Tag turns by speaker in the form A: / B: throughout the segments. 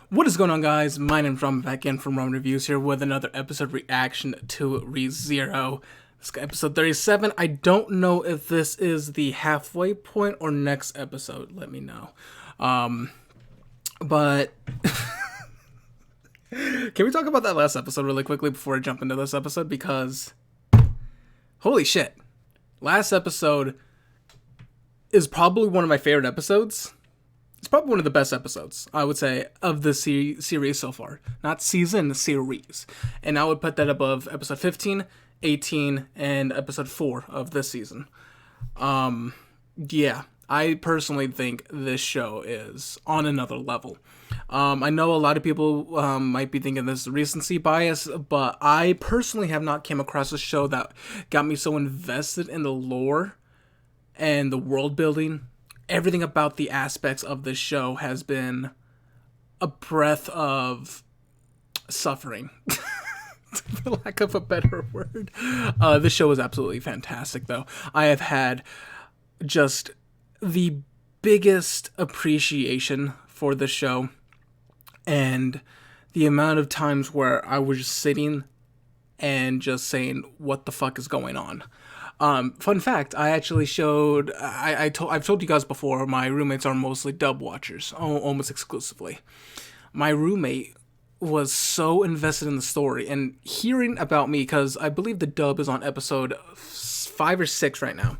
A: What is going on, guys? My name's Ramen, back in from Ramen Reviews here with another episode reaction to ReZero. This is episode 37. I don't know if this is the halfway point or next episode. Let me know. But can we talk about that last episode really quickly before I jump into this episode? Because holy shit, last episode is probably one of my favorite episodes. It's probably one of the best episodes, I would say, of the series so far. Not season, series. And I would put that above episode 15, 18, and episode 4 of this season. Yeah, I personally think this show is on another level. I know a lot of people might be thinking this is recency bias, but I personally have not came across a show that got me so invested in the lore and the world building. Everything about the aspects of this show has been a breath of suffering, for lack of a better word. This show is absolutely fantastic, though. I have had just the biggest appreciation for this show, and the amount of times where I was just sitting and just saying, what the fuck is going on? Fun fact, I actually showed, I've told you guys before, my roommates are mostly dub watchers, almost exclusively. My roommate was so invested in the story and hearing about me, because I believe the dub is on episode 5 or 6 right now.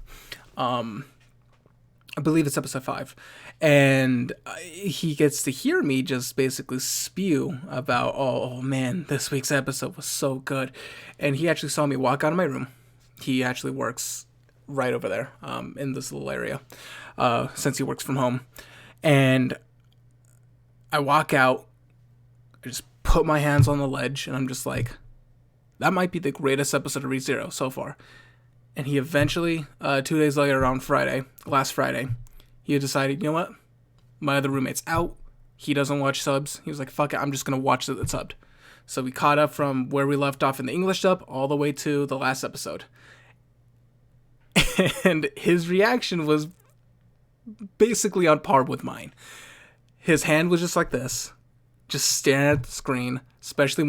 A: I believe it's episode 5. And he gets to hear me just basically spew about, oh man, this week's episode was so good. And he actually saw me walk out of my room. He actually works right over there, in this little area, since he works from home. And I walk out, I just put my hands on the ledge, and I'm just like, that might be the greatest episode of ReZero so far. And he eventually, 2 days later on last Friday, he decided, you know what? My other roommate's out. He doesn't watch subs. He was like, fuck it, I'm just going to watch it subbed. So we caught up from where we left off in the English dub all the way to the last episode. And his reaction was basically on par with mine. His hand was just like this, just staring at the screen, especially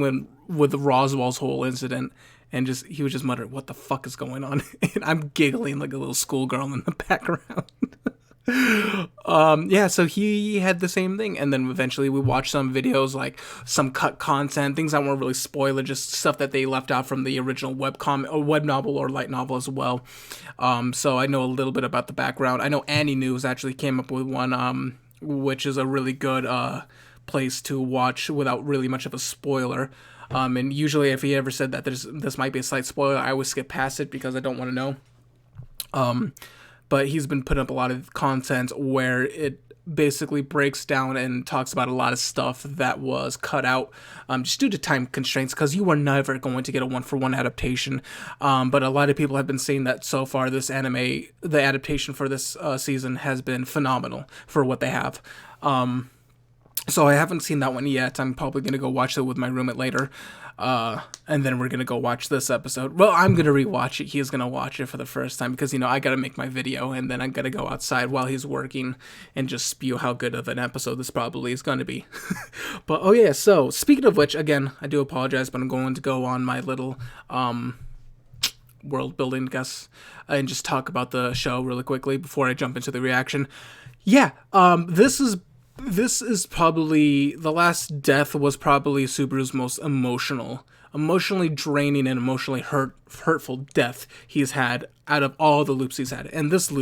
A: with Roswell's whole incident, and he was just muttering, what the fuck is going on? And I'm giggling like a little schoolgirl in the background. Yeah, so he had the same thing, and then eventually we watched some videos, like some cut content, things that weren't really spoiler, just stuff that they left out from the original webcomic or web novel or light novel as well. So I know a little bit about the background. I know Annie News actually came up with one, which is a really good place to watch without really much of a spoiler. And usually if he ever said that this might be a slight spoiler, I always skip past it because I don't want to know. But he's been putting up a lot of content where it basically breaks down and talks about a lot of stuff that was cut out just due to time constraints, because you are never going to get a one-for-one adaptation. But a lot of people have been saying that so far this anime, the adaptation for this season has been phenomenal for what they have. So I haven't seen that one yet. I'm probably going to go watch it with my roommate later. And then we're going to go watch this episode. Well, I'm going to rewatch it. He's going to watch it for the first time because, I got to make my video, and then I'm going to go outside while he's working and just spew how good of an episode this probably is going to be. But, oh yeah, so speaking of which, again, I do apologize, but I'm going to go on my little, world building, I guess, and just talk about the show really quickly before I jump into the reaction. Yeah, this is probably, the last death was probably Subaru's most emotionally draining and emotionally hurtful death he's had out of all the loops he's had. And this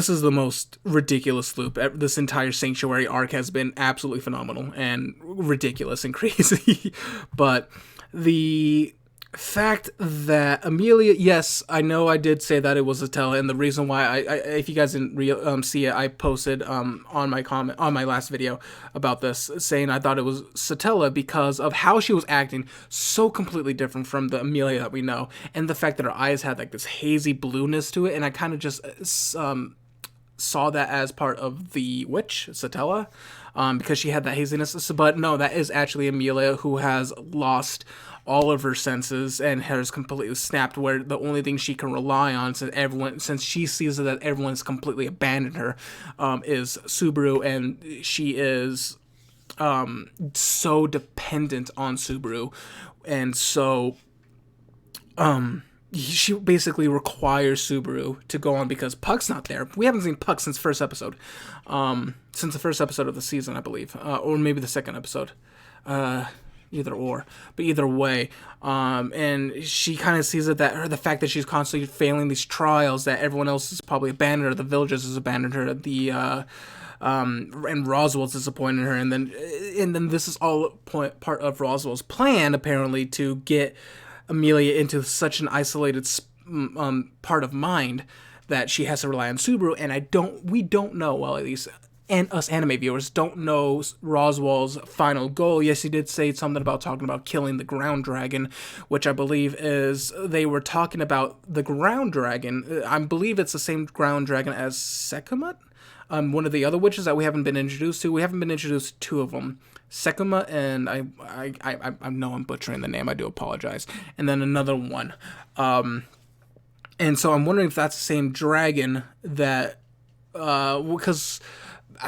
A: is the most ridiculous loop. This entire Sanctuary arc has been absolutely phenomenal and ridiculous and crazy. But the fact that Amelia, yes, I know I did say that it was Satella, and the reason why I if you guys didn't see it, I posted on my last video about this, saying I thought it was Satella because of how she was acting, so completely different from the Amelia that we know, and the fact that her eyes had like this hazy blueness to it, and I kind of just saw that as part of the witch Satella, because she had that haziness. But no, that is actually Amelia, who has lost all of her senses and has completely snapped, where the only thing she can rely on, since she sees that everyone has completely abandoned her, is Subaru, and she is so dependent on Subaru, and so she basically requires Subaru to go on because Puck's not there. We haven't seen Puck since first episode, since the first episode of the season, I believe, or maybe the second episode. Either or, but either way, and she kind of sees it that the fact that she's constantly failing these trials, that everyone else has probably abandoned her, the villagers has abandoned her, and Roswell's disappointed her, and then this is all part of Roswell's plan, apparently, to get Amelia into such an isolated part of mind that she has to rely on Subaru, and we don't know, well, at least, and us anime viewers don't know Roswell's final goal. Yes, he did say something about talking about killing the ground dragon, which I believe is, they were talking about the ground dragon. I believe it's the same ground dragon as Sekhmet, one of the other witches that we haven't been introduced to. We haven't been introduced to two of them. Sekhmet, and I know I'm butchering the name, I do apologize. And then another one. And so I'm wondering if that's the same dragon that, because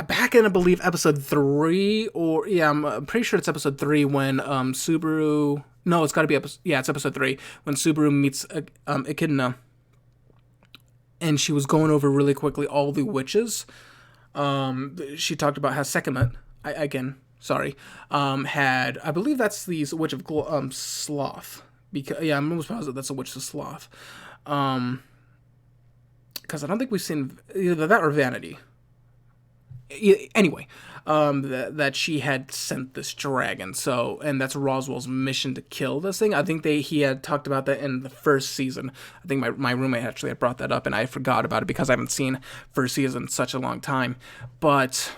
A: back in, I believe, episode 3, or, yeah, I'm pretty sure it's episode 3 when, Subaru, no, it's gotta be it's episode 3, when Subaru meets, Echidna, and she was going over really quickly all the witches. She talked about how Sekhmet, had, I believe that's the witch of, Sloth, because, yeah, I'm almost positive that's a witch of Sloth, because I don't think we've seen either that or Vanity. Anyway, that she had sent this dragon, so, and that's Roswell's mission to kill this thing. I think he had talked about that in the first season. I think my roommate actually had brought that up, and I forgot about it because I haven't seen first season in such a long time. But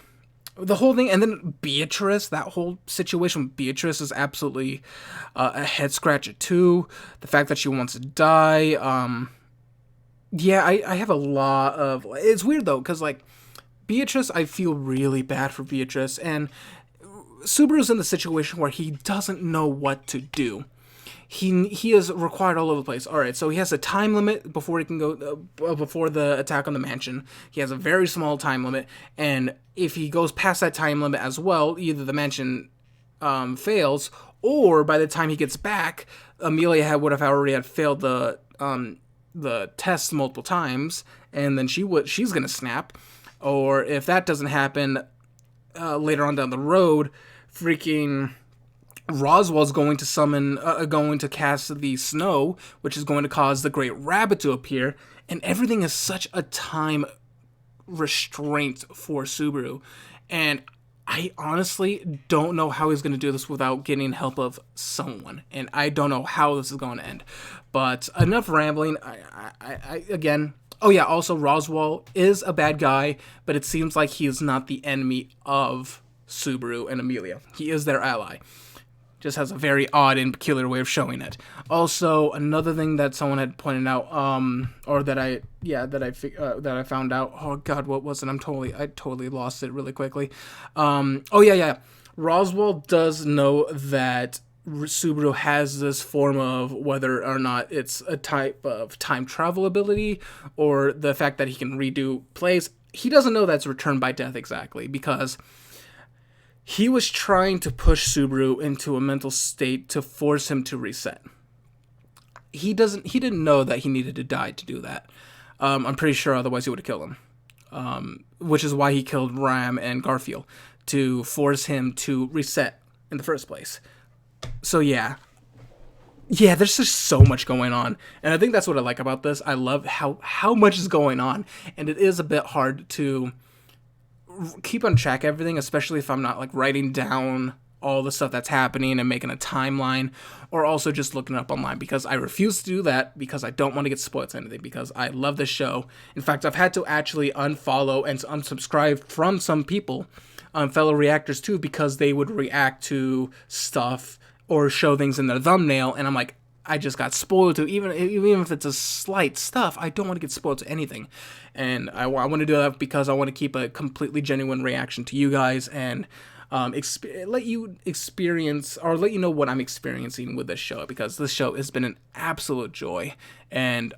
A: the whole thing, and then Beatrice, that whole situation with Beatrice is absolutely a head scratcher too. The fact that she wants to die. Yeah, I have a lot of, it's weird though, because like, Beatrice, I feel really bad for Beatrice, and Subaru's in the situation where he doesn't know what to do. He is required all over the place. All right, so he has a time limit before he can go, before the attack on the mansion. He has a very small time limit, and if he goes past that time limit as well, either the mansion fails, or by the time he gets back, Amelia would have already had failed the test multiple times, and then she's gonna snap. Or if that doesn't happen, later on down the road, freaking Roswell's going to cast the snow, which is going to cause the Great Rabbit to appear, and everything is such a time restraint for Subaru. And I honestly don't know how he's going to do this without getting help of someone, and I don't know how this is going to end. But enough rambling. I again... Oh yeah, also Roswell is a bad guy, but it seems like he is not the enemy of Subaru and Amelia. He is their ally. Just has a very odd and peculiar way of showing it. Also, another thing that someone had pointed out, or that I found out. Oh God, what was it? I totally lost it really quickly. Roswell does know that Subaru has this form of, whether or not it's a type of time travel ability or the fact that he can redo plays. He doesn't know that's return by death exactly, because he was trying to push Subaru into a mental state to force him to reset. He didn't know that he needed to die to do that. I'm pretty sure otherwise he would have killed him. Which is why he killed Ram and Garfield, to force him to reset in the first place. So yeah, there's just so much going on, and I think that's what I like about this. I love how much is going on, and it is a bit hard to keep on track of everything, especially if I'm not like writing down all the stuff that's happening and making a timeline, or also just looking it up online, because I refuse to do that because I don't want to get spoiled to anything, because I love this show. In fact, I've had to actually unfollow and unsubscribe from some people, fellow reactors too, because they would react to stuff or show things in their thumbnail, and I'm like, I just got spoiled to, even if it's a slight stuff, I don't want to get spoiled to anything. And I want to do that because I want to keep a completely genuine reaction to you guys, and let you experience, or let you know what I'm experiencing with this show, because this show has been an absolute joy. And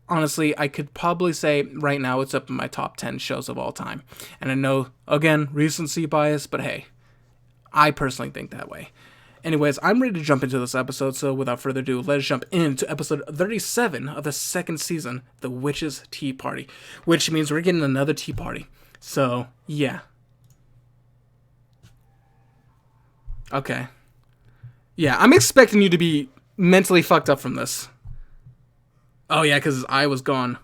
A: honestly, I could probably say right now it's up in my top 10 shows of all time. And I know, again, recency bias, but hey, I personally think that way. Anyways, I'm ready to jump into this episode, so without further ado, let's jump into episode 37 of the second season, The Witch's Tea Party, which means we're getting another tea party. So, yeah. Okay. Yeah, I'm expecting you to be mentally fucked up from this. Oh, yeah, because I was gone.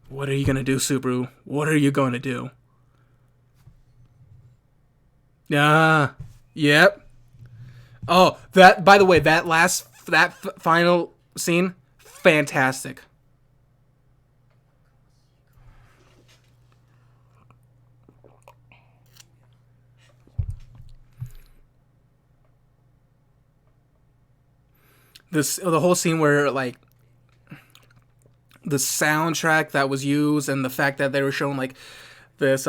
A: What are you going to do, Subaru? What are you going to do? Yeah. Yep. Oh, that, by the way, that final scene, fantastic. The whole scene where, like, the soundtrack that was used and the fact that they were showing, like, this,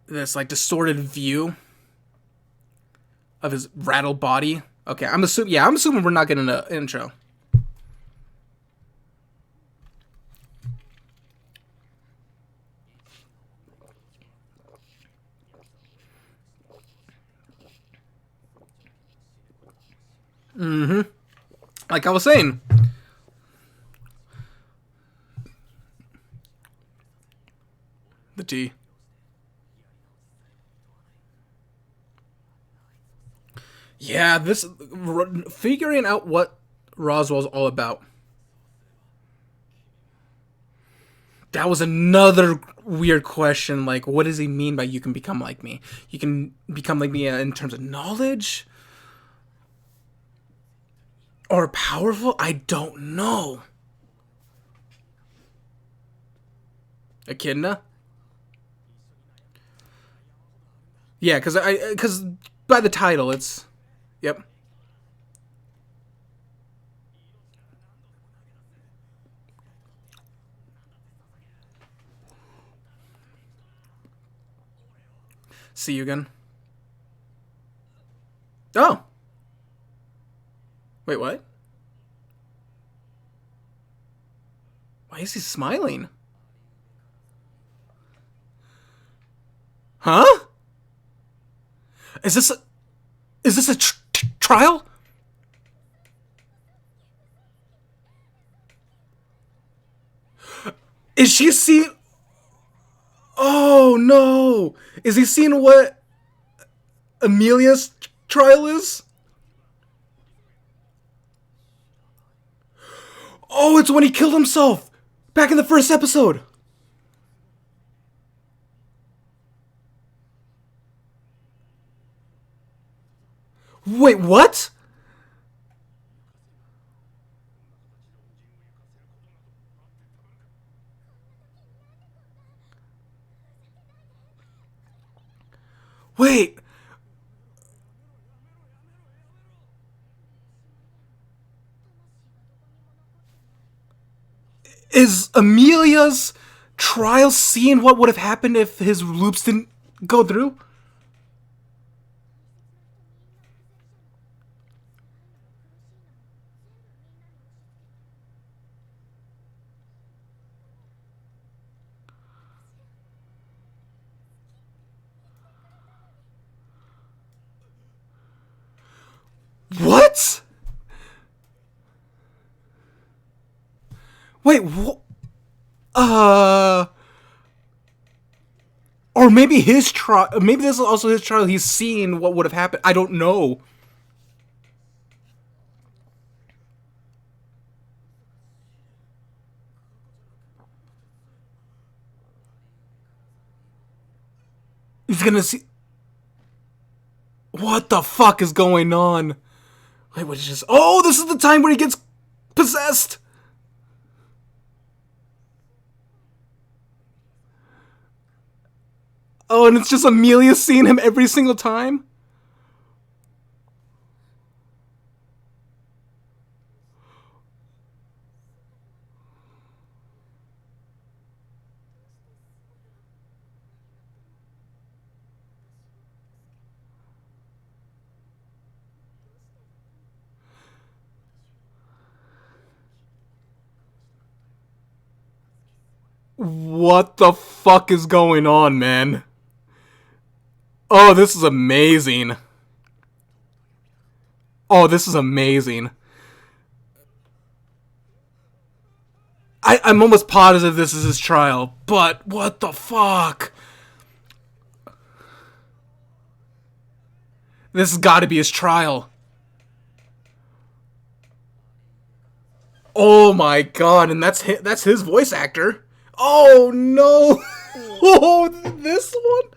A: this, like, distorted view of his rattled body. Okay, I'm assuming we're not getting an intro. Like I was saying. The tea. Yeah, this figuring out what Roswell's all about. That was another weird question. Like, what does he mean by you can become like me? You can become like me in terms of knowledge or powerful? I don't know. Echidna? Yeah, because by the title, it's yep. See you again. Oh, wait, what? Why is he smiling? Huh? Is this a, is this a trial? Is she seeing? Oh no! Is he seeing what Amelia's trial is? Oh, it's when he killed himself back in the first episode. Wait, what? Wait, is Amelia's trial seeing what would have happened if his loops didn't go through? What? Wait, uh, or maybe his trial. Maybe this is also his trial. He's seeing what would have happened. I don't know. He's gonna see. What the fuck is going on? Wait, what is this? Oh, this is the time where he gets possessed. Oh, and it's just Amelia seeing him every single time? What the fuck is going on, man? Oh, this is amazing. Oh, this is amazing. I'm almost positive this is his trial, but what the fuck? This has got to be his trial. Oh my god, and that's his voice actor. Oh no. Oh, this one.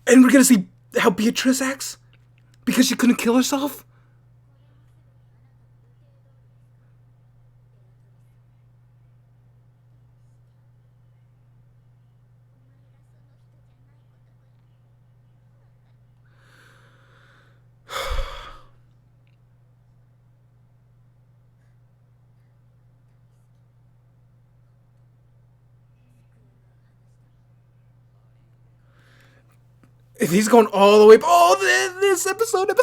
A: And we're gonna see how Beatrice acts because she couldn't kill herself. If he's going all the way, oh, this episode 15.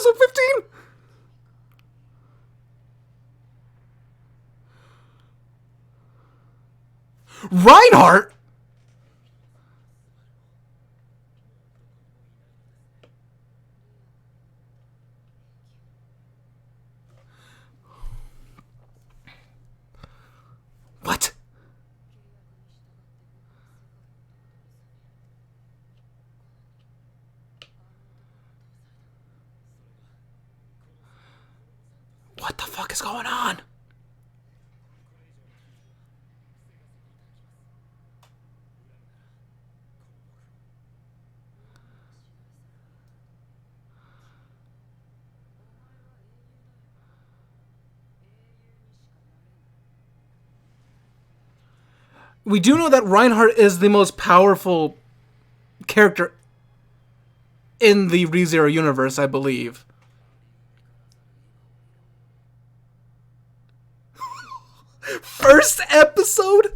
A: Reinhardt. What? What the fuck is going on? We do know that Reinhardt is the most powerful character in the ReZero universe, I believe. First episode?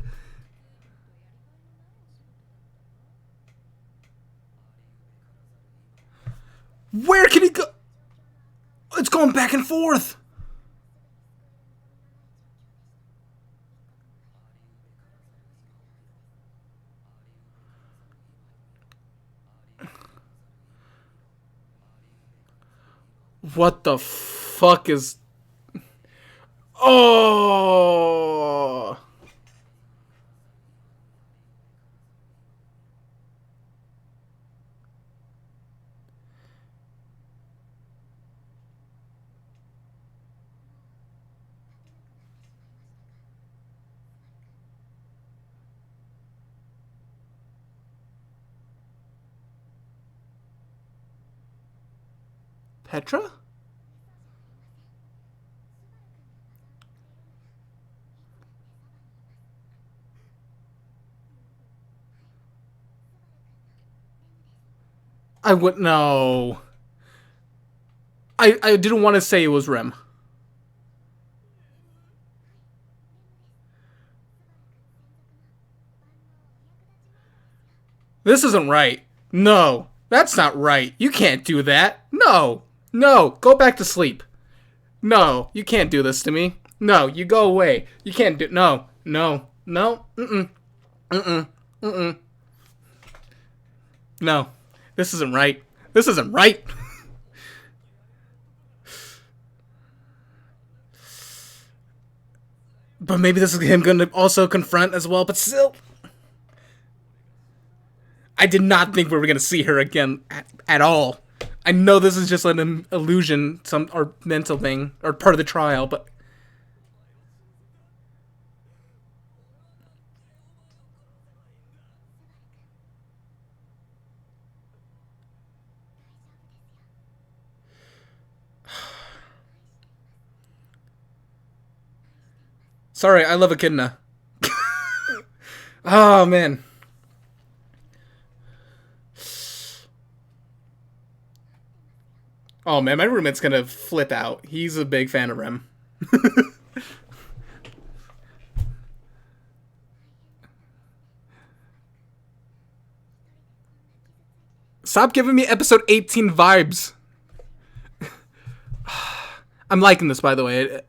A: Where can he go? It's going back and forth. What the fuck is... Oh... Petra? I wouldn't know. I didn't want to say it was Rem. This isn't right. No, that's not right. You can't do that. No. No, go back to sleep. No, you can't do this to me. No, you go away. You can't do... No, no, no. Mm-mm. Mm-mm. Mm-mm. No, this isn't right. This isn't right. But maybe this is him going to also confront as well, but still... I did not think we were going to see her again at all. I know this is just an illusion, or mental thing, or part of the trial, but... Sorry, I love Echidna. Oh, man. Oh, man, my roommate's gonna flip out. He's a big fan of Rem. Stop giving me episode 18 vibes. I'm liking this, by the way.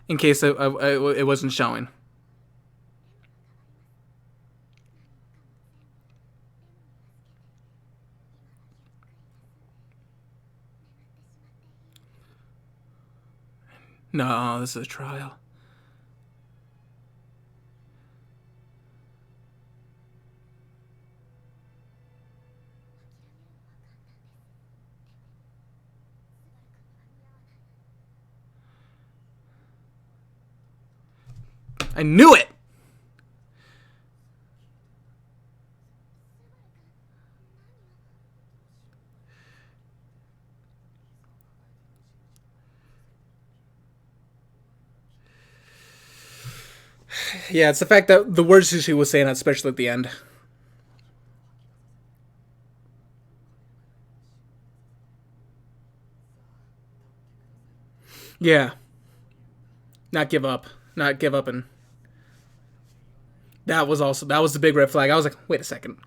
A: in case it wasn't showing. No, this is a trial. I knew it! Yeah, it's the fact that the words she was saying, especially at the end. Yeah, not give up, not give up, and that was the big red flag. I was like, wait a second.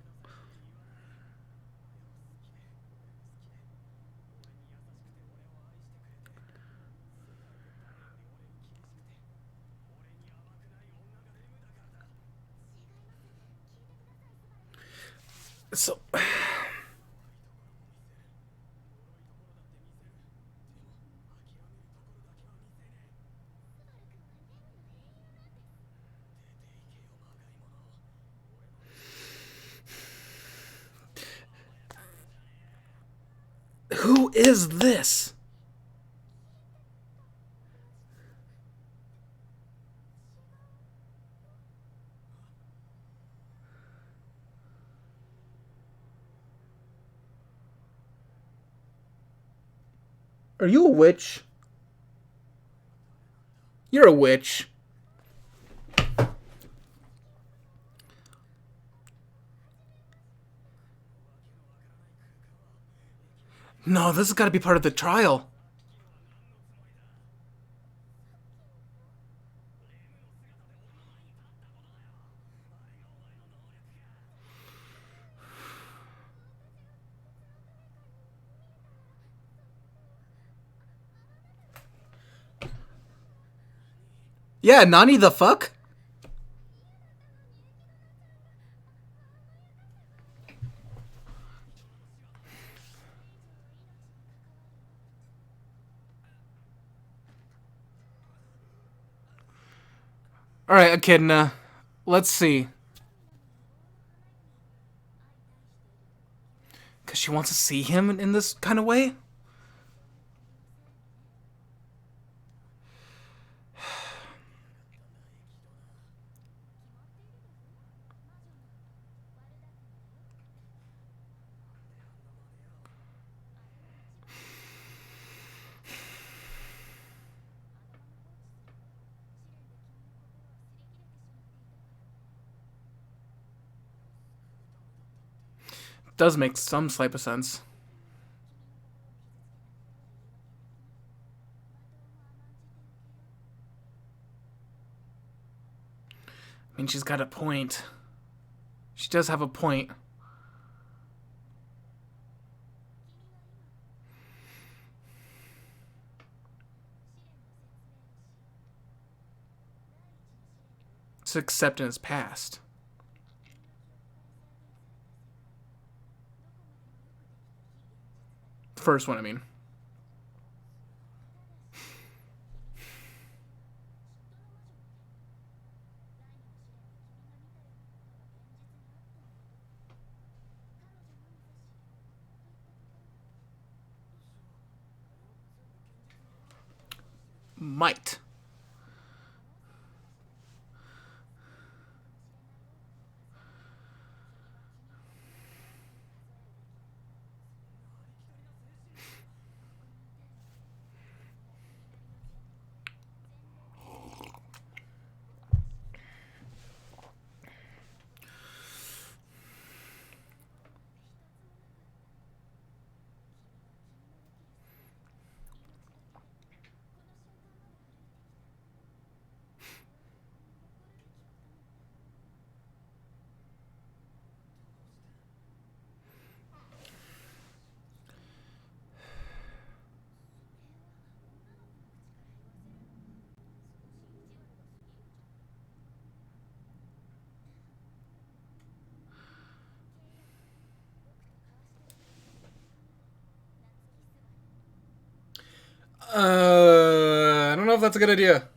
A: So, who is this? Are you a witch? You're a witch. No, this has got to be part of the trial. Yeah, Nani the fuck? Alright, Echidna. Let's see. Because she wants to see him in this kind of way? Does make some type of sense. I mean, she's got a point. She does have a point. It's acceptance past. First one, I mean. Might. I don't know if that's a good idea.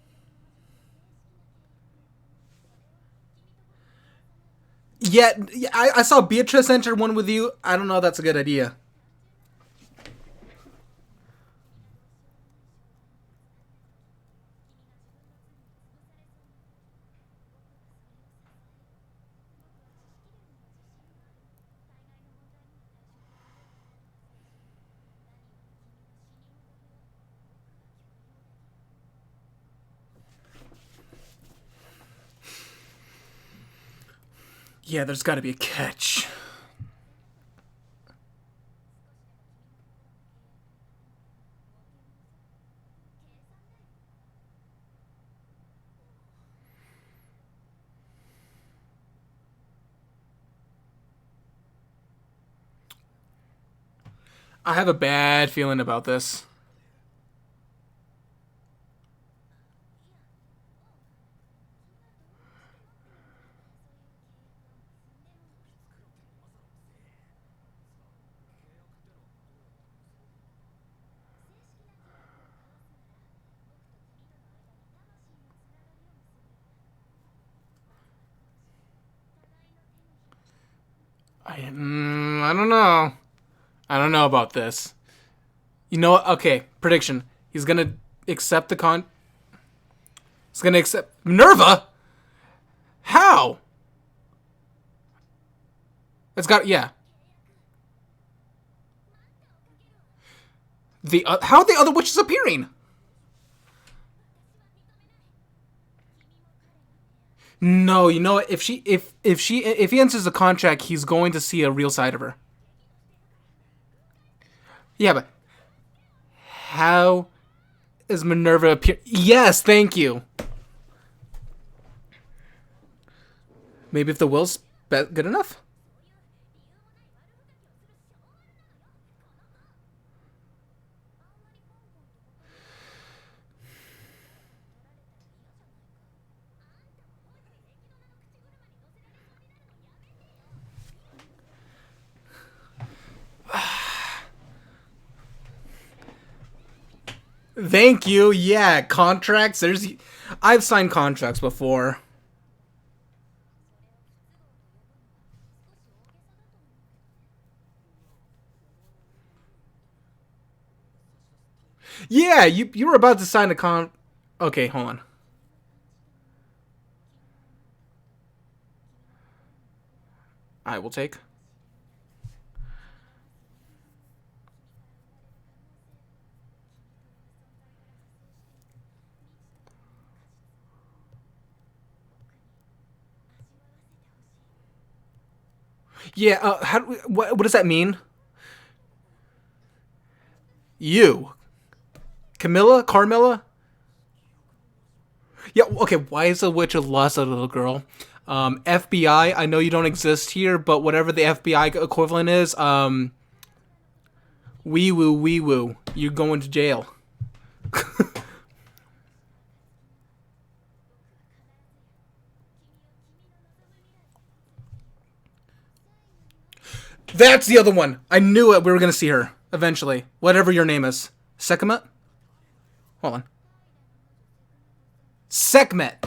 A: Yeah, I saw Beatrice enter one with you. I don't know if that's a good idea. Yeah, there's got to be a catch. I have a bad feeling about this. I don't know. I don't know about this. You know what? Okay, prediction. He's gonna accept the con. He's gonna accept Minerva. How? It's got yeah. The how are the other witches appearing? No, you know what? If he enters the contract, he's going to see a real side of her. Yeah, but how is Minerva appear? Yes, thank you. Maybe if the will's good enough. Thank you. Yeah, contracts. I've signed contracts before. Yeah, you were about to sign a con. Okay, hold on. I will take. Yeah. What does that mean? You, Carmilla. Yeah. Okay. Why is the witch lost a little girl? FBI. I know you don't exist here, but whatever the FBI equivalent is, wee woo, wee woo. You're going to jail. That's the other one. I knew it. We were gonna see her eventually. Whatever your name is, Sekhmet. Hold on. Sekhmet.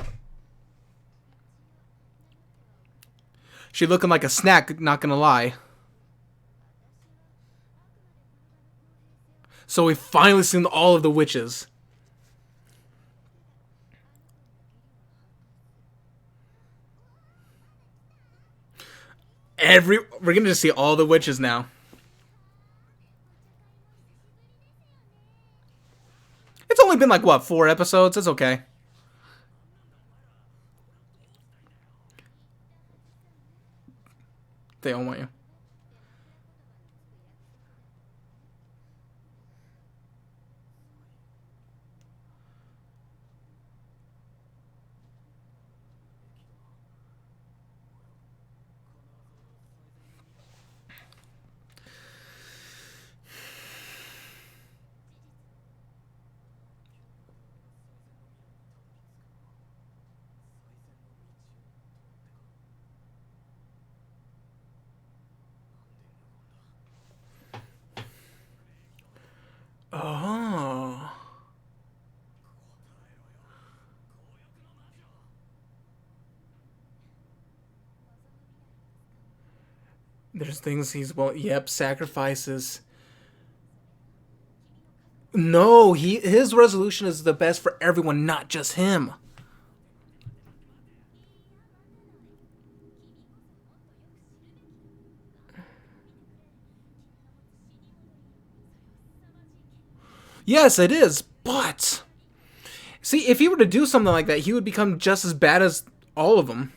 A: She looking like a snack. Not gonna lie. So we've finally seen all of the witches. We're gonna just see all the witches now. It's only been like what 4 episodes. It's okay. They all want you. There's things he's well. Yep, sacrifices. No, his resolution is the best for everyone, not just him. Yes, it is, but see, if he were to do something like that, he would become just as bad as all of them.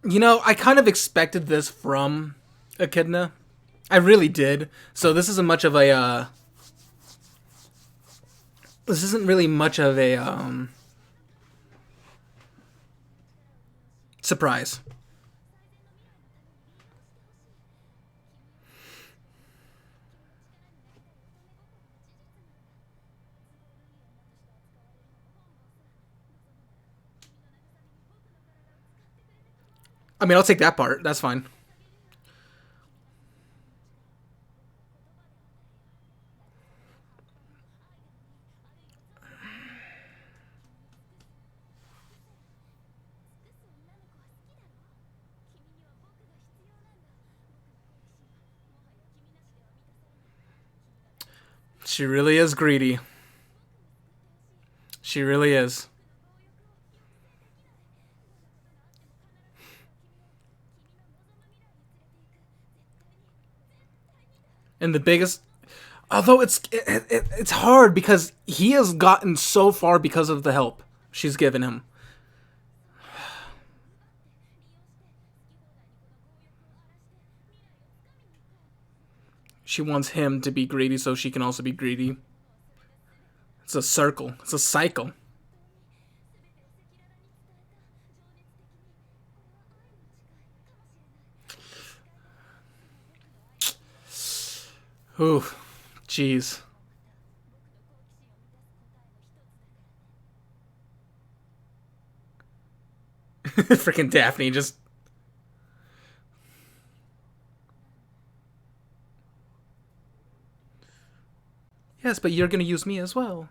A: You know, I kind of expected this from Echidna. I really did. So this isn't much of a. This isn't really much of a surprise. I mean, I'll take that part. That's fine. She really is greedy. She really is. And the biggest, although it's hard because he has gotten so far because of the help she's given him. She wants him to be greedy so she can also be greedy. It's a circle. It's a cycle. Ooh, jeez. Freaking Daphne just. Yes, but you're gonna use me as well.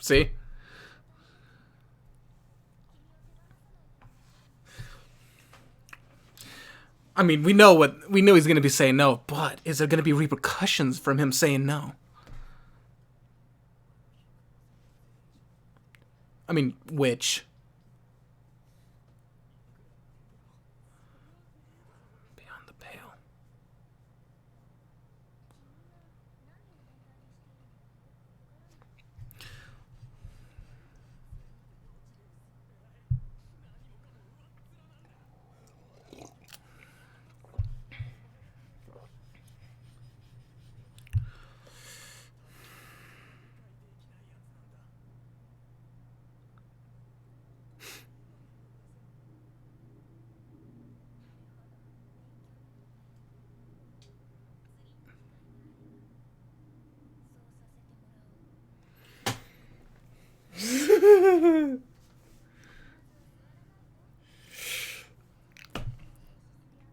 A: See? I mean, we know he's gonna be saying no, but is there gonna be repercussions from him saying no? I mean, which? Beyond the pale.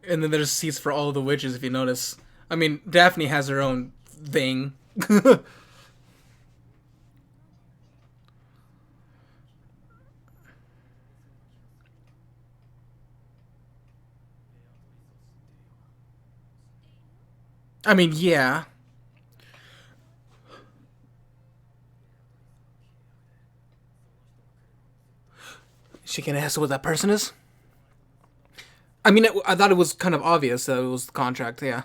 A: And then there's seats for all of the witches, if you notice. I mean, Daphne has her own thing. I mean, yeah. She can ask what that person is? I mean, I thought it was kind of obvious that it was the contract, yeah.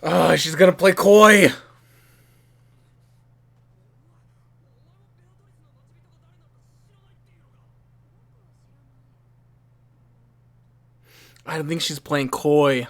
A: Oh, she's gonna play coy. I don't think she's playing coy.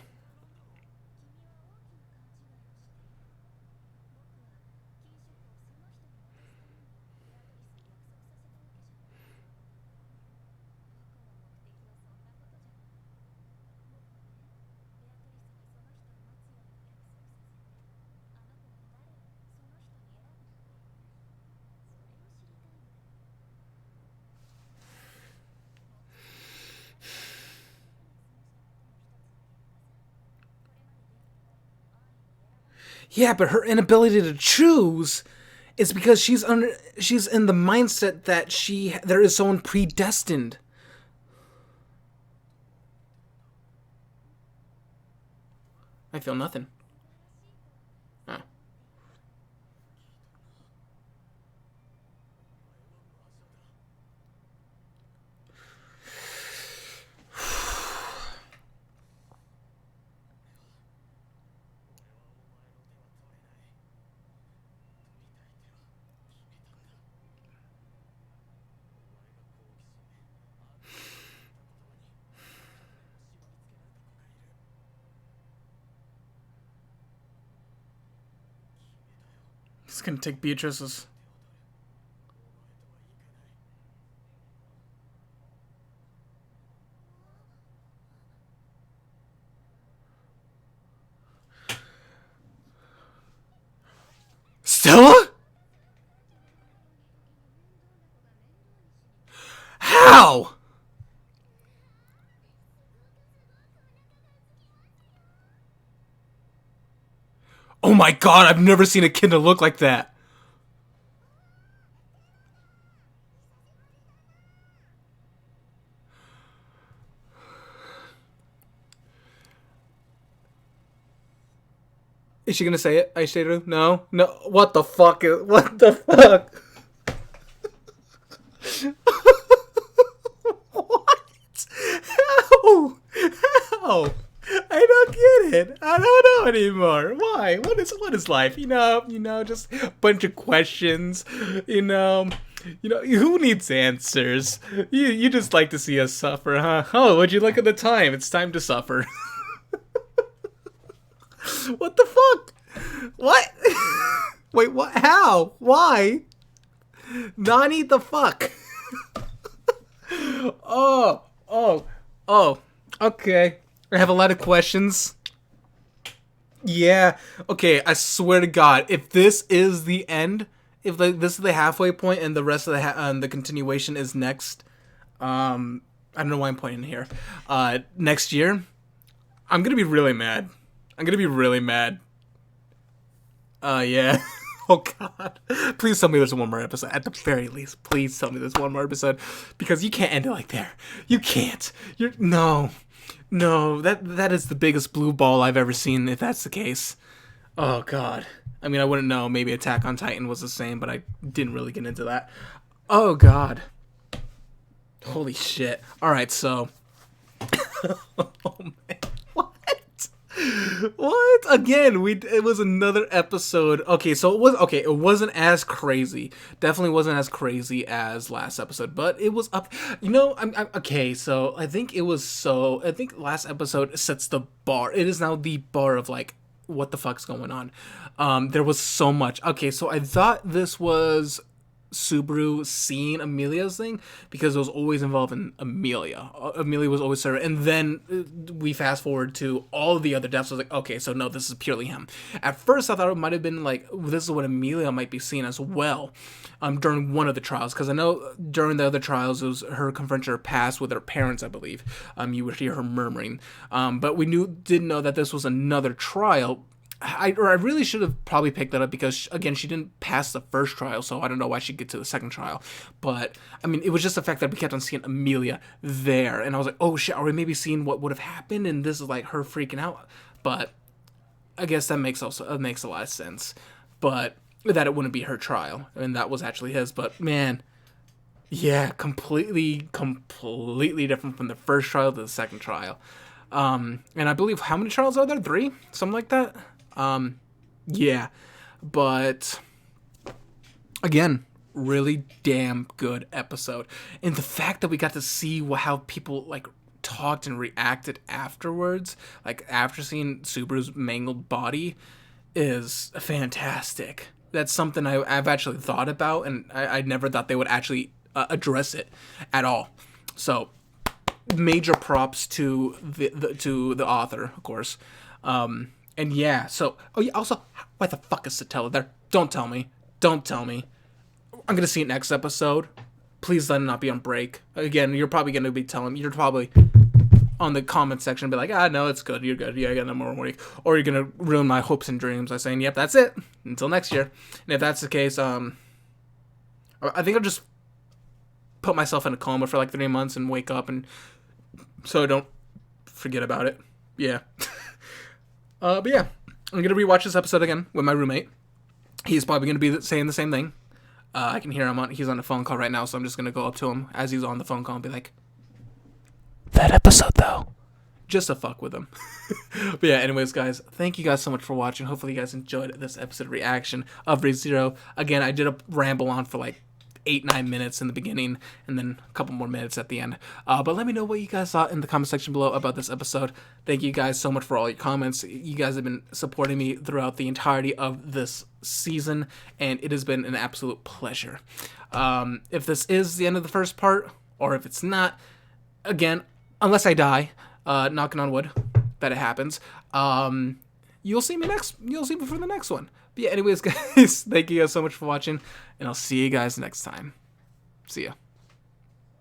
A: Yeah, but her inability to choose is because she's in the mindset that there is someone predestined. I feel nothing. Oh. He's gonna take Beatrice's. Stella? How? Oh my god, I've never seen a kid look like that. Is she gonna say it? Aishiru? No? No. What the fuck? What the fuck? What? How? How? I don't get it. I don't know anymore. Why? What is life? Just a bunch of questions. Who needs answers? You just like to see us suffer, huh? Oh, would you look at the time? It's time to suffer. What the fuck? What? Wait, what? How? Why? Nani the fuck? Oh. Okay. I have a lot of questions. Yeah. Okay, I swear to God, if this is the end, if this is the halfway point and the rest of the continuation is next, I don't know why I'm pointing here. Next year, I'm gonna be really mad. Yeah. Oh God. Please tell me there's one more episode. At the very least, please tell me there's one more episode. Because you can't end it like there. You can't. No. That is the biggest blue ball I've ever seen, if that's the case. Oh God. I mean, I wouldn't know. Maybe Attack on Titan was the same, but I didn't really get into that. Oh God. Holy shit. Alright, so. Oh man. What? Again, it was another episode. Okay, so it wasn't as crazy. Definitely wasn't as crazy as last episode, but it was up. I'm okay, so I think last episode sets the bar. It is now the bar of like what the fuck's going on. There was so much. Okay, so I thought this was Subaru seeing Amelia's thing because it was always involving Amelia. Amelia was always Sarah, and then we fast forward to all the other deaths. I was like, okay, so no, this is purely him. At first, I thought it might have been like this is what Amelia might be seeing as well, during one of the trials, because I know during the other trials it was her confronting her past with her parents, I believe. You would hear her murmuring, but we didn't know that this was another trial. I really should have probably picked that up because, again, she didn't pass the first trial, so I don't know why she'd get to the second trial. But, I mean, it was just the fact that we kept on seeing Amelia there, and I was like, oh shit, are we maybe seeing what would have happened, and this is like her freaking out? But I guess that makes a lot of sense. But that it wouldn't be her trial, and that was actually his. But man, yeah, completely different from the first trial to the second trial. And I believe, how many trials are there? 3? Something like that? Yeah, but again, really damn good episode. And the fact that we got to see how people like talked and reacted afterwards, like after seeing Subaru's mangled body, is fantastic. That's something I've actually thought about, and I never thought they would actually address it at all. So major props to the author, of course. And yeah, so, oh yeah, also, why the fuck is Satella there? Don't tell me. I'm gonna see it next episode. Please let it not be on break. Again, you're probably gonna be telling me, on the comment section and be like, no, it's good, you're good, yeah, I got no more week, or you're gonna ruin my hopes and dreams by saying, yep, that's it, until next year. And if that's the case, I think I'll just put myself in a coma for like 3 months and wake up, and so I don't forget about it. Yeah. But yeah, I'm gonna rewatch this episode again with my roommate. He's probably gonna be saying the same thing. I can hear him he's on a phone call right now, so I'm just gonna go up to him as he's on the phone call and be like, that episode though, just to fuck with him. But yeah, anyways, guys, thank you guys so much for watching. Hopefully you guys enjoyed this episode reaction of Re:Zero. Again, I did a ramble on for like 8-9 minutes in the beginning, and then a couple more minutes at the end. But let me know what you guys thought in the comment section below about this episode. Thank you guys so much for all your comments. You guys have been supporting me throughout the entirety of this season, and it has been an absolute pleasure. If this is the end of the first part, or if it's not, again, unless I die, knocking on wood that it happens, you'll see me for the next one. But yeah, anyways, guys, thank you guys so much for watching, and I'll see you guys next time. See ya.